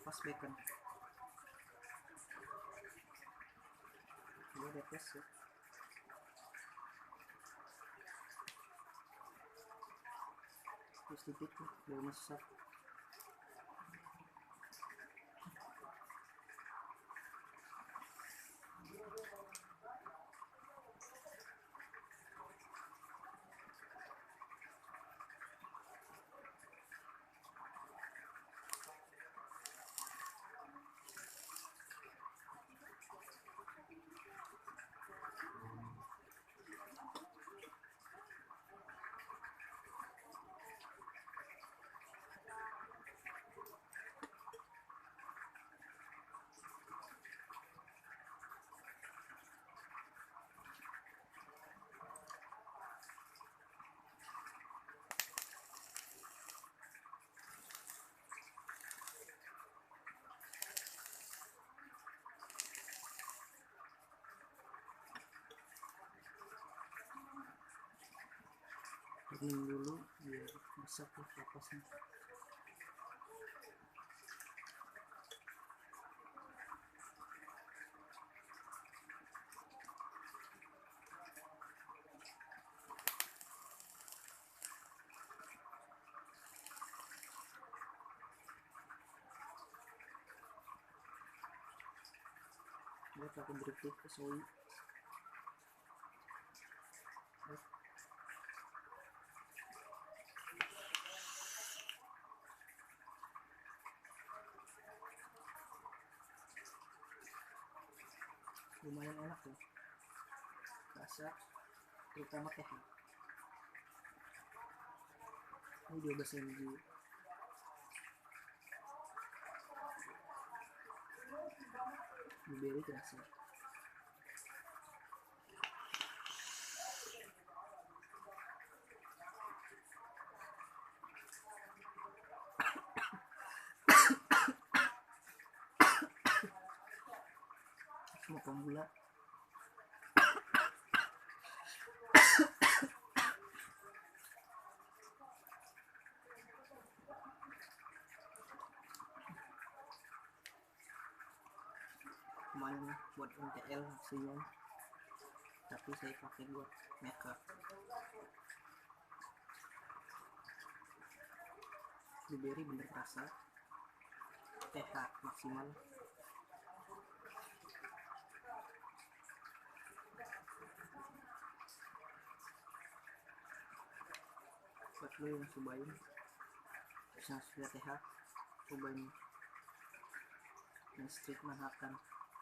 pas bacon. Ini ada tes ya. Terus sedikit nih, belum masak. Dingin dulu biar masak tuh kapasnya. Buat aku berikut ke soy. Lumayan enak ya, rasa terutama teh. Ini 12 mg. Blueberry terasa. Potong gula. Kemarin buat MTL hasilnya, tapi saya pakai buat makeup. Blueberry bener rasa, pH maksimal. Buat lo yang cobain, yang sudah TH, cobain yang street Manhattan.